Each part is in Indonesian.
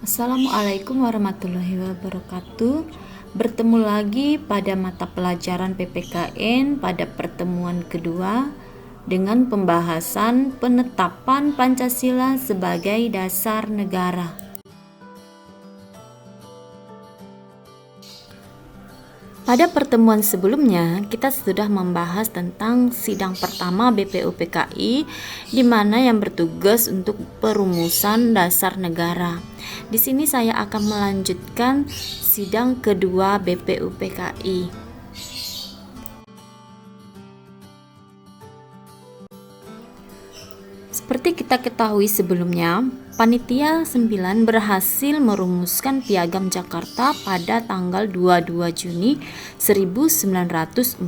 Assalamualaikum warahmatullahi wabarakatuh. Bertemu lagi pada mata pelajaran PPKN pada pertemuan kedua dengan pembahasan penetapan Pancasila sebagai dasar negara. Pada pertemuan sebelumnya, kita sudah membahas tentang sidang pertama BPUPKI, di mana yang bertugas untuk perumusan dasar negara. Di sini saya akan melanjutkan sidang kedua BPUPKI. Seperti kita ketahui sebelumnya, Panitia 9 berhasil merumuskan Piagam Jakarta pada tanggal 22 Juni 1945.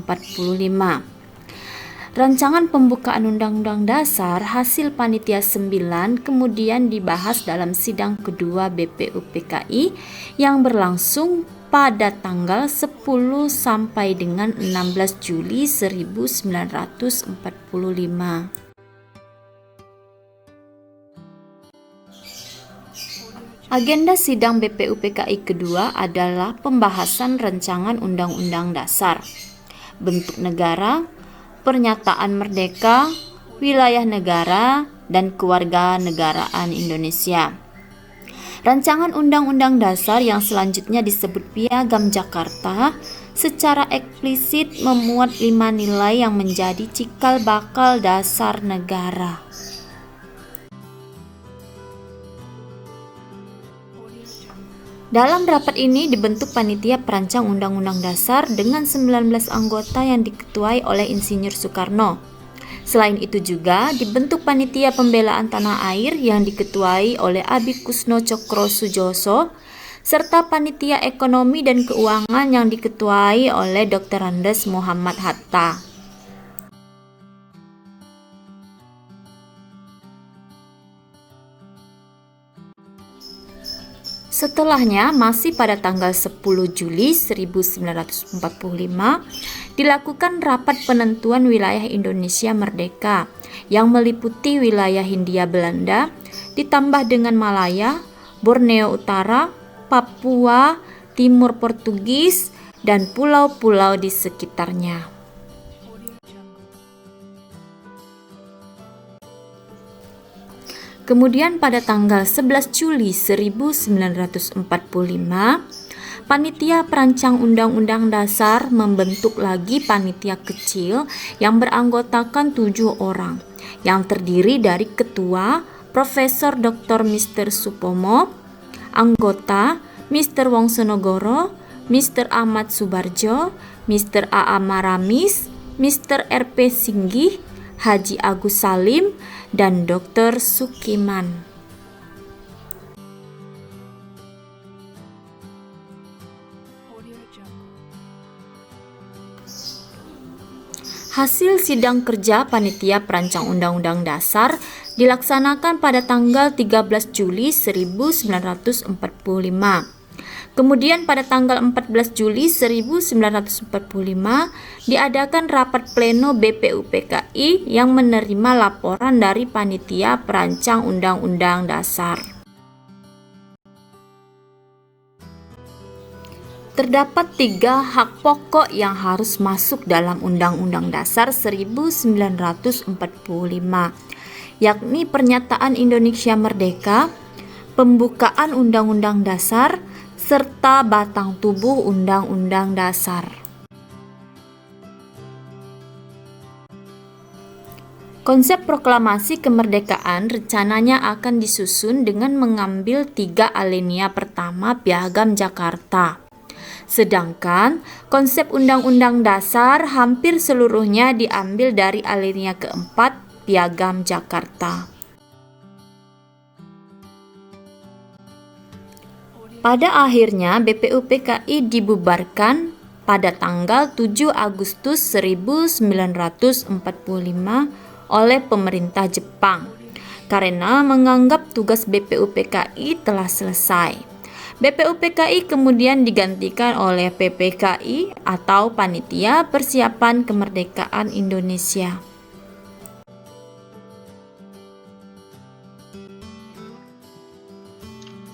Rancangan pembukaan Undang-Undang Dasar hasil Panitia 9 kemudian dibahas dalam sidang kedua BPUPKI yang berlangsung pada tanggal 10 sampai dengan 16 Juli 1945. Agenda sidang BPUPKI kedua adalah pembahasan rancangan Undang-Undang Dasar, bentuk negara, pernyataan merdeka, wilayah negara, dan kewarganegaraan Indonesia. Rancangan Undang-Undang Dasar yang selanjutnya disebut Piagam Jakarta secara eksplisit memuat 5 nilai yang menjadi cikal bakal dasar negara. Dalam rapat ini dibentuk panitia perancang Undang-Undang Dasar dengan 19 anggota yang diketuai oleh Insinyur Soekarno. Selain itu juga dibentuk panitia pembelaan tanah air yang diketuai oleh Abi Kusno Cokrosujoso, serta panitia ekonomi dan keuangan yang diketuai oleh Dr. Andes Muhammad Hatta. Setelahnya, masih pada tanggal 10 Juli 1945, dilakukan rapat penentuan wilayah Indonesia Merdeka yang meliputi wilayah Hindia Belanda, ditambah dengan Malaya, Borneo Utara, Papua, Timur Portugis, dan pulau-pulau di sekitarnya. Kemudian pada tanggal 11 Juli 1945, Panitia Perancang Undang-Undang Dasar membentuk lagi panitia kecil yang beranggotakan 7 orang, yang terdiri dari Ketua Profesor Dr. Mr. Supomo, anggota Mr. Wongsonogoro, Mr. Ahmad Subarjo, Mr. A.A. Maramis, Mr. R.P. Singgih, Haji Agus Salim, dan Dr. Sukiman. Hasil sidang kerja Panitia Perancang Undang-Undang Dasar dilaksanakan pada tanggal 13 Juli 1945. Kemudian pada tanggal 14 Juli 1945 diadakan rapat pleno BPUPKI yang menerima laporan dari Panitia Perancang Undang-Undang Dasar. Terdapat 3 hak pokok yang harus masuk dalam Undang-Undang Dasar 1945, yakni pernyataan Indonesia Merdeka, pembukaan Undang-Undang Dasar, serta batang tubuh Undang-Undang Dasar. Konsep proklamasi kemerdekaan rencananya akan disusun dengan mengambil 3 alinea pertama Piagam Jakarta. Sedangkan konsep Undang-Undang Dasar hampir seluruhnya diambil dari alinea keempat Piagam Jakarta. Pada akhirnya BPUPKI dibubarkan pada tanggal 7 Agustus 1945 oleh pemerintah Jepang karena menganggap tugas BPUPKI telah selesai. BPUPKI kemudian digantikan oleh PPKI atau Panitia Persiapan Kemerdekaan Indonesia.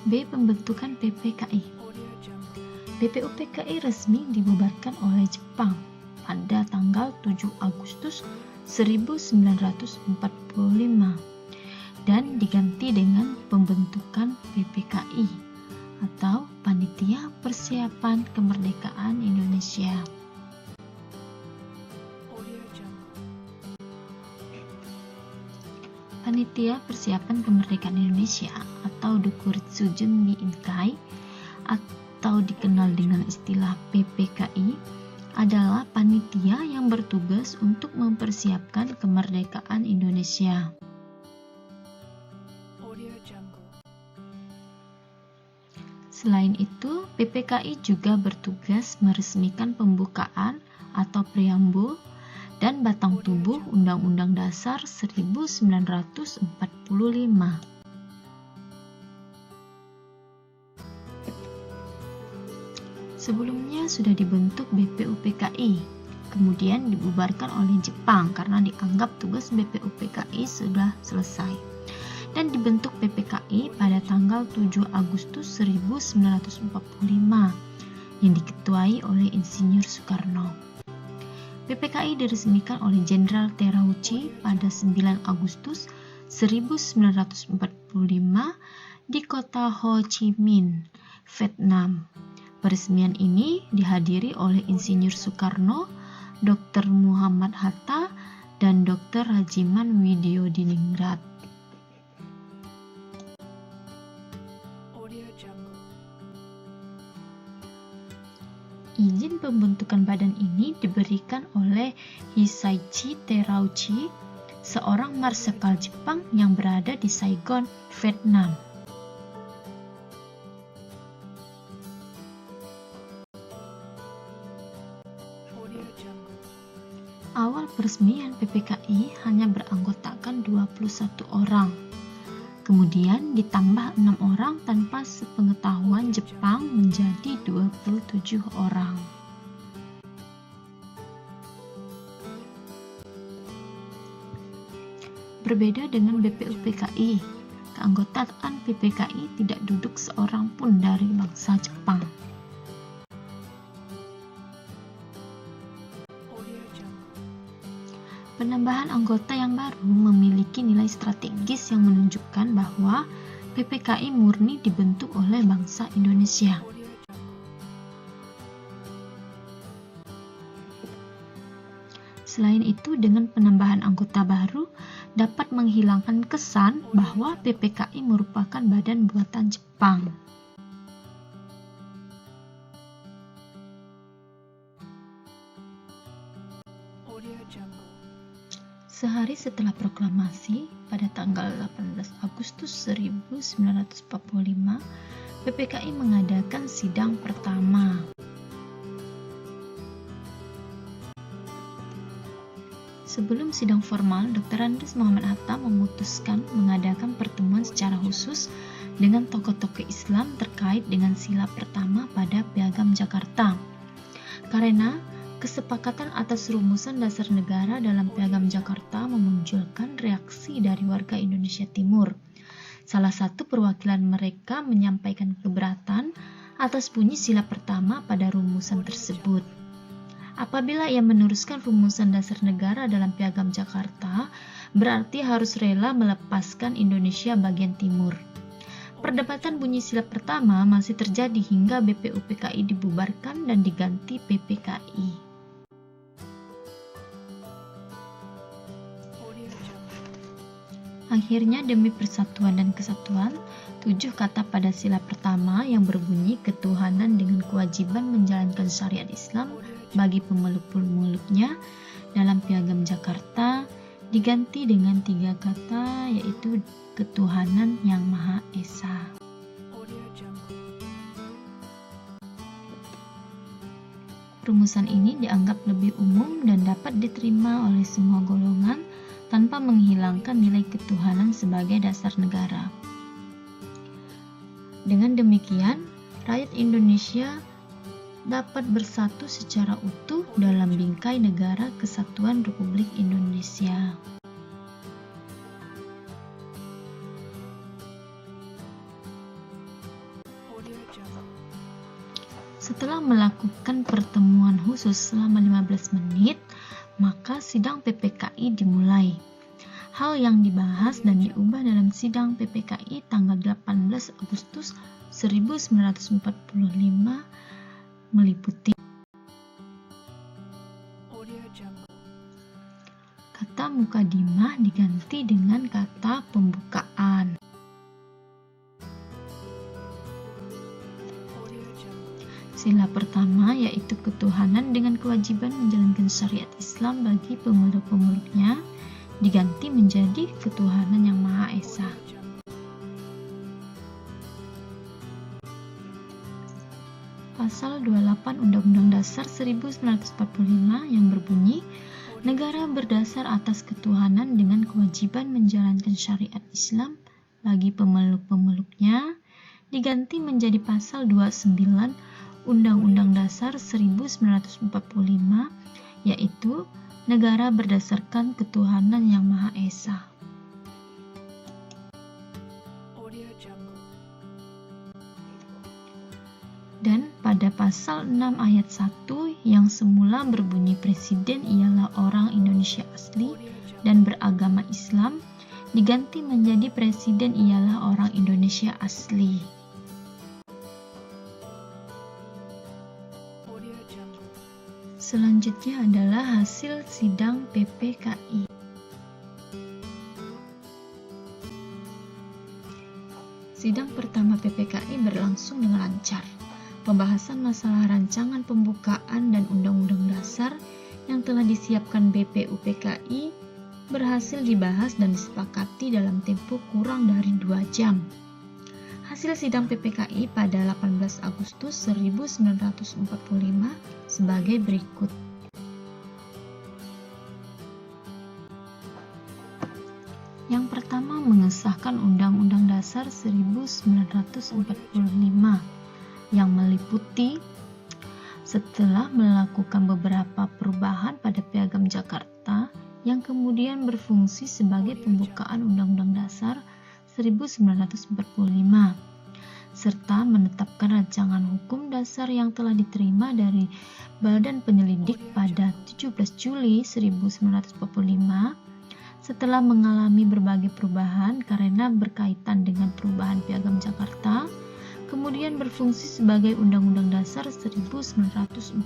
B. Pembentukan PPKI. BPUPKI resmi dibubarkan oleh Jepang pada tanggal 7 Agustus 1945 dan diganti dengan pembentukan PPKI atau Panitia Persiapan Kemerdekaan Indonesia. Panitia Persiapan Kemerdekaan Indonesia atau Dokuritsujen ni Inkai atau dikenal dengan istilah PPKI adalah panitia yang bertugas untuk mempersiapkan kemerdekaan Indonesia. Selain itu, PPKI juga bertugas meresmikan pembukaan atau preambul dan batang tubuh Undang-Undang Dasar 1945. Sebelumnya sudah dibentuk BPUPKI, kemudian dibubarkan oleh Jepang karena dianggap tugas BPUPKI sudah selesai, dan dibentuk PPKI pada tanggal 7 Agustus 1945 yang diketuai oleh Insinyur Soekarno. PPKI diresmikan oleh Jenderal Terauchi pada 9 Agustus 1945 di kota Ho Chi Minh, Vietnam. Peresmian ini dihadiri oleh Insinyur Soekarno, Dr. Muhammad Hatta, dan Dr. Rajiman Widyodiningrat. Izin pembentukan badan ini diberikan oleh Hisaichi Terauchi, seorang marsekal Jepang yang berada di Saigon, Vietnam. Awal peresmian PPKI hanya beranggotakan 21 orang. Kemudian ditambah 6 orang tanpa sepengetahuan Jepang menjadi 27 orang. Berbeda dengan BPUPKI, keanggotaan PPKI tidak duduk seorang pun dari bangsa Jepang. Penambahan anggota yang baru memiliki nilai strategis yang menunjukkan bahwa PPKI murni dibentuk oleh bangsa Indonesia. Selain itu, dengan penambahan anggota baru dapat menghilangkan kesan bahwa PPKI merupakan badan buatan Jepang. Sehari setelah proklamasi, pada tanggal 18 Agustus 1945, PPKI mengadakan sidang pertama. Sebelum sidang formal, Dr. Andes Muhammad Hatta memutuskan mengadakan pertemuan secara khusus dengan tokoh-tokoh Islam terkait dengan sila pertama pada Piagam Jakarta. Karena kesepakatan atas rumusan dasar negara dalam Piagam Jakarta memunculkan reaksi dari warga Indonesia Timur. Salah satu perwakilan mereka menyampaikan keberatan atas bunyi sila pertama pada rumusan tersebut. Apabila ia meneruskan rumusan dasar negara dalam Piagam Jakarta, berarti harus rela melepaskan Indonesia bagian timur. Perdebatan bunyi sila pertama masih terjadi hingga BPUPKI dibubarkan dan diganti PPKI. Akhirnya demi persatuan dan kesatuan, 7 kata pada sila pertama yang berbunyi ketuhanan dengan kewajiban menjalankan syariat Islam bagi pemeluk-pemeluknya dalam Piagam Jakarta diganti dengan 3 kata, yaitu ketuhanan yang Maha Esa. Rumusan ini dianggap lebih umum dan dapat diterima oleh semua golongan tanpa menghilangkan nilai ketuhanan sebagai dasar negara. Dengan demikian, rakyat Indonesia dapat bersatu secara utuh dalam bingkai negara kesatuan Republik Indonesia. Setelah melakukan pertemuan khusus selama 15 menit, maka sidang PPKI dimulai. Hal yang dibahas dan diubah dalam sidang PPKI tanggal 18 Agustus 1945 meliputi kata mukadimah diganti dengan kata pembukaan. Sila pertama yaitu ketuhanan dengan kewajiban menjalankan syariat Islam bagi pemeluk-pemeluknya diganti menjadi ketuhanan yang Maha Esa. Pasal 28 Undang-Undang Dasar 1945 yang berbunyi, negara berdasar atas ketuhanan dengan kewajiban menjalankan syariat Islam bagi pemeluk-pemeluknya diganti menjadi pasal 29 Undang-Undang Dasar 1945, yaitu negara berdasarkan ketuhanan yang Maha Esa. Dan pada pasal 6 ayat 1 yang semula berbunyi presiden ialah orang Indonesia asli dan beragama Islam diganti menjadi presiden ialah orang Indonesia asli. Selanjutnya adalah hasil sidang PPKI. Sidang pertama PPKI berlangsung dengan lancar. Pembahasan masalah rancangan pembukaan dan Undang-Undang Dasar yang telah disiapkan BPUPKI berhasil dibahas dan disepakati dalam tempo kurang dari 2 jam. Hasil sidang PPKI pada 18 Agustus 1945 sebagai berikut. Yang pertama, mengesahkan Undang-Undang Dasar 1945 yang meliputi setelah melakukan beberapa perubahan pada Piagam Jakarta yang kemudian berfungsi sebagai pembukaan Undang-Undang Dasar 1945 serta menetapkan rancangan hukum dasar yang telah diterima dari Badan Penyelidik pada 17 Juli 1945 setelah mengalami berbagai perubahan karena berkaitan dengan perubahan Piagam Jakarta, kemudian berfungsi sebagai Undang-Undang Dasar 1945.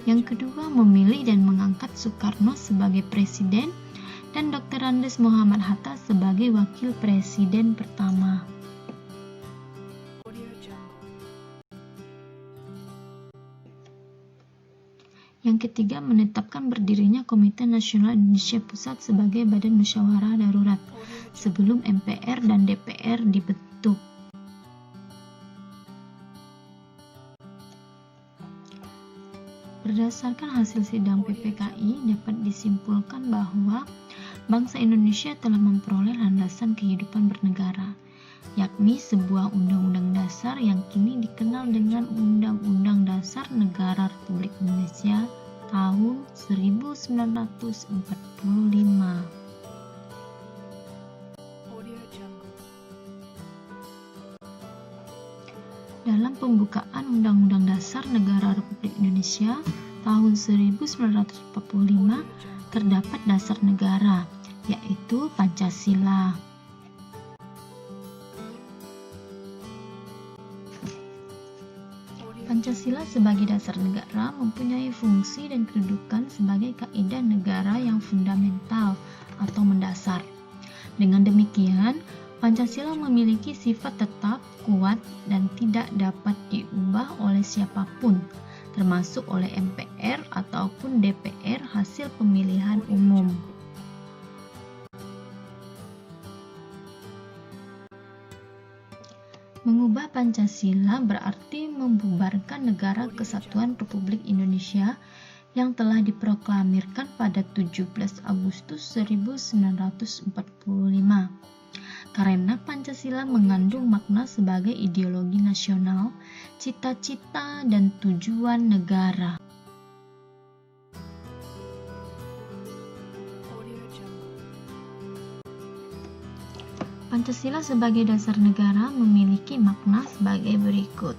Yang kedua, memilih dan mengangkat Soekarno sebagai presiden dan Dr. Andes Muhammad Hatta sebagai wakil presiden pertama. Yang ketiga, menetapkan berdirinya Komite Nasional Indonesia Pusat sebagai Badan Musyawarah Darurat sebelum MPR dan DPR dibentuk. Berdasarkan hasil sidang PPKI dapat disimpulkan bahwa bangsa Indonesia telah memperoleh landasan kehidupan bernegara, yakni sebuah undang-undang dasar yang kini dikenal dengan Undang-Undang Dasar Negara Republik Indonesia tahun 1945. Dalam pembukaan Undang-Undang Dasar Negara Republik Indonesia tahun 1945 terdapat dasar negara, yaitu Pancasila. Pancasila sebagai dasar negara mempunyai fungsi dan kedudukan sebagai kaidah negara yang fundamental atau mendasar. Dengan demikian, Pancasila memiliki sifat tetap, kuat, dan tidak dapat diubah oleh siapapun, termasuk oleh MPR ataupun DPR hasil pemilihan umum. Mengubah Pancasila berarti membubarkan Negara Kesatuan Republik Indonesia yang telah diproklamirkan pada 17 Agustus 1945. Karena Pancasila mengandung makna sebagai ideologi nasional, cita-cita, dan tujuan negara. Pancasila sebagai dasar negara memiliki makna sebagai berikut.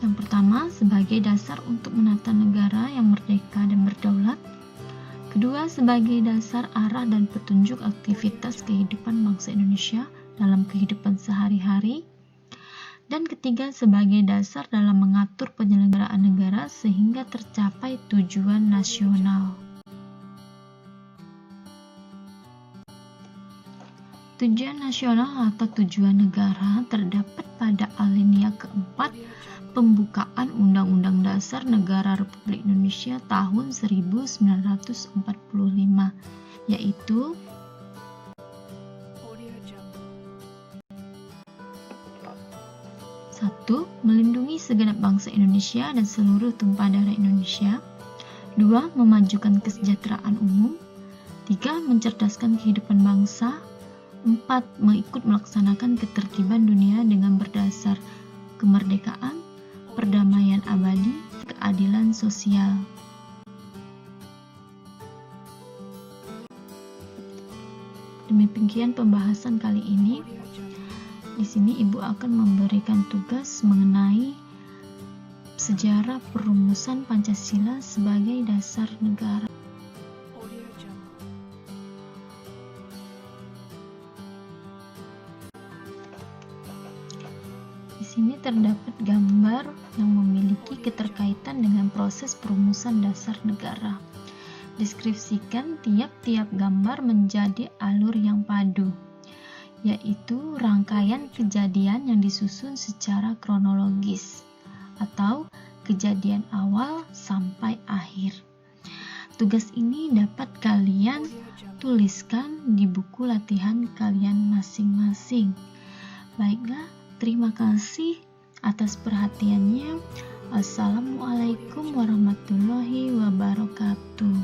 Yang pertama, sebagai dasar untuk menata negara yang merdeka dan berdaulat. Kedua, sebagai dasar arah dan petunjuk aktivitas kehidupan bangsa Indonesia dalam kehidupan sehari-hari. Dan ketiga, sebagai dasar dalam mengatur penyelenggaraan negara sehingga tercapai tujuan nasional. Tujuan nasional atau tujuan negara terdapat pada alinea keempat pembukaan Undang-Undang Dasar Negara Republik Indonesia tahun 1945, yaitu satu, melindungi segenap bangsa Indonesia dan seluruh tumpah darah Indonesia. 2, memajukan kesejahteraan umum. 3, mencerdaskan kehidupan bangsa. 4, mengikut melaksanakan ketertiban dunia dengan berdasar kemerdekaan, perdamaian abadi, keadilan sosial. Demikian pembahasan kali ini. Di sini Ibu akan memberikan tugas mengenai sejarah perumusan Pancasila sebagai dasar negara. Di sini terdapat gambar yang memiliki keterkaitan dengan proses perumusan dasar negara. Deskripsikan tiap-tiap gambar menjadi alur yang padu, yaitu rangkaian kejadian yang disusun secara kronologis atau kejadian awal sampai akhir. Tugas ini dapat kalian tuliskan di buku latihan kalian masing-masing. Baiklah, terima kasih atas perhatiannya. Assalamualaikum warahmatullahi wabarakatuh.